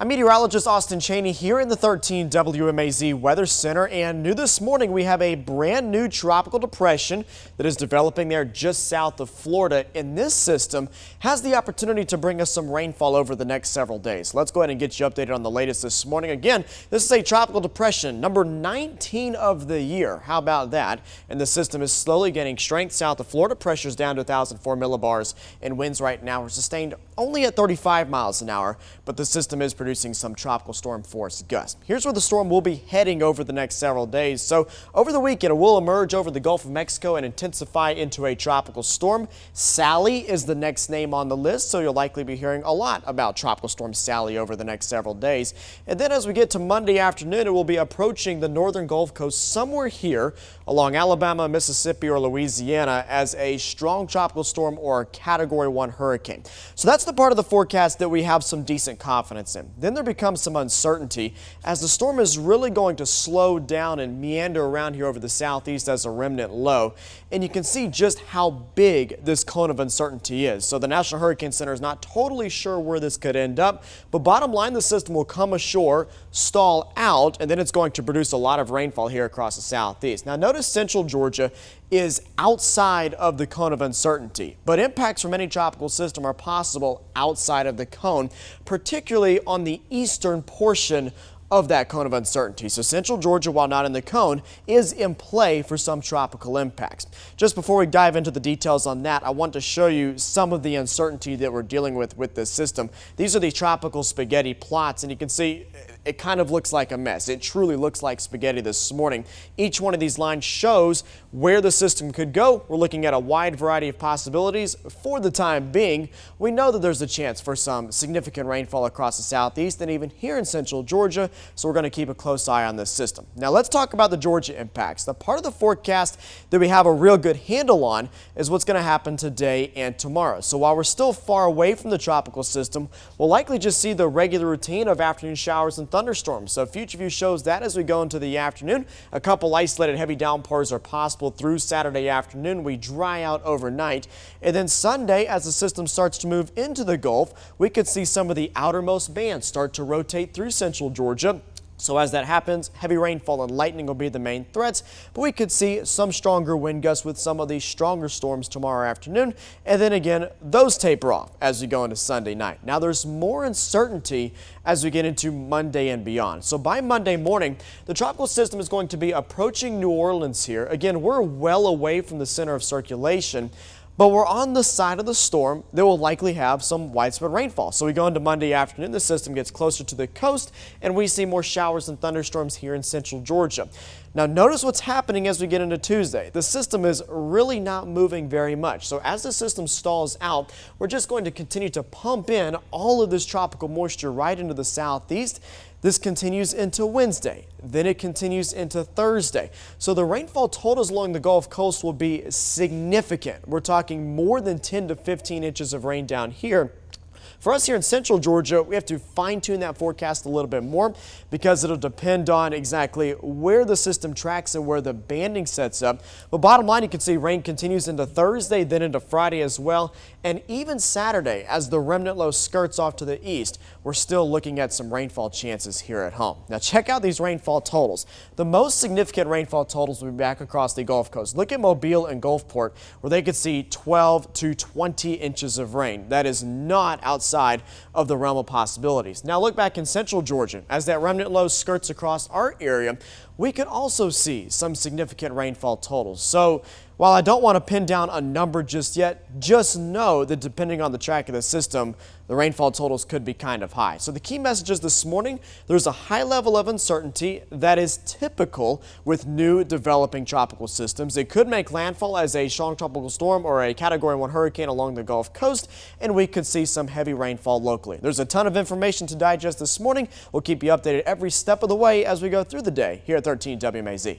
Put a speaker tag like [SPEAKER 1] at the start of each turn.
[SPEAKER 1] I'm meteorologist Austin Cheney here in the 13 WMAZ Weather Center, and new this morning we have a brand new tropical depression that is developing there just south of Florida, and this system has the opportunity to bring us some rainfall over the next several days. Let's go ahead and get you updated on the latest this morning. Again, this is a tropical depression, number 19 of the year. How about that? And the system is slowly gaining strength south of Florida. Pressure's down to 1,004 millibars, and winds right now are sustained only at 35 miles an hour, but the system is producing some tropical storm force gusts. Here's where the storm will be heading over the next several days. So over the weekend, it will emerge over the Gulf of Mexico and intensify into a tropical storm. Sally is the next name on the list, so you'll likely be hearing a lot about Tropical Storm Sally over the next several days. And then as we get to Monday afternoon, it will be approaching the northern Gulf Coast somewhere here along Alabama, Mississippi, or Louisiana as a strong tropical storm or Category 1 hurricane. So that's the part of the forecast that we have some decent confidence in. Then there becomes some uncertainty as the storm is really going to slow down and meander around here over the southeast as a remnant low. And you can see just how big this cone of uncertainty is. So the National Hurricane Center is not totally sure where this could end up, but bottom line, the system will come ashore, stall out, and then it's going to produce a lot of rainfall here across the southeast. Now notice central Georgia is outside of the cone of uncertainty, but impacts from any tropical system are possible outside of the cone, particularly on the eastern portion of that cone of uncertainty. So central Georgia, while not in the cone, is in play for some tropical impacts. Just before we dive into the details on that, I want to show you some of the uncertainty that we're dealing with this system. These are the tropical spaghetti plots, and you can see it kind of looks like a mess. It truly looks like spaghetti this morning. Each one of these lines shows where the system could go. We're looking at a wide variety of possibilities. For the time being, we know that there's a chance for some significant rainfall across the southeast and even here in central Georgia, so we're going to keep a close eye on this system. Now let's talk about the Georgia impacts. The part of the forecast that we have a real good handle on is what's going to happen today and tomorrow. So while we're still far away from the tropical system, we'll likely just see the regular routine of afternoon showers and thunderstorms. So Future View shows that as we go into the afternoon, a couple isolated heavy downpours are possible through Saturday afternoon. We dry out overnight, and then Sunday, as the system starts to move into the Gulf, we could see some of the outermost bands start to rotate through central Georgia. So as that happens, heavy rainfall and lightning will be the main threats, but we could see some stronger wind gusts with some of these stronger storms tomorrow afternoon, and then again, those taper off as we go into Sunday night. Now there's more uncertainty as we get into Monday and beyond. So by Monday morning, the tropical system is going to be approaching New Orleans here. Again, we're well away from the center of circulation, but we're on the side of the storm that will likely have some widespread rainfall. So we go into Monday afternoon, the system gets closer to the coast, and we see more showers and thunderstorms here in central Georgia. Now notice what's happening as we get into Tuesday. The system is really not moving very much. So as the system stalls out, we're just going to continue to pump in all of this tropical moisture right into the southeast. This continues into Wednesday, then it continues into Thursday. So the rainfall totals along the Gulf Coast will be significant. We're talking more than 10 to 15 inches of rain down here. For us here in central Georgia, we have to fine-tune that forecast a little bit more because it'll depend on exactly where the system tracks and where the banding sets up. But bottom line, you can see rain continues into Thursday, then into Friday as well. And even Saturday, as the remnant low skirts off to the east, we're still looking at some rainfall chances here at home. Now check out these rainfall totals. The most significant rainfall totals will be back across the Gulf Coast. Look at Mobile and Gulfport, where they could see 12 to 20 inches of rain. That is not outside of the realm of possibilities. Now look back in central Georgia. As that remnant low skirts across our area, we could also see some significant rainfall totals. So while I don't want to pin down a number just yet, just know that depending on the track of the system, the rainfall totals could be kind of high. So the key messages this morning, there's a high level of uncertainty that is typical with new developing tropical systems. It could make landfall as a strong tropical storm or a Category 1 hurricane along the Gulf Coast, and we could see some heavy rainfall locally. There's a ton of information to digest this morning. We'll keep you updated every step of the way as we go through the day here at 13 WMAZ.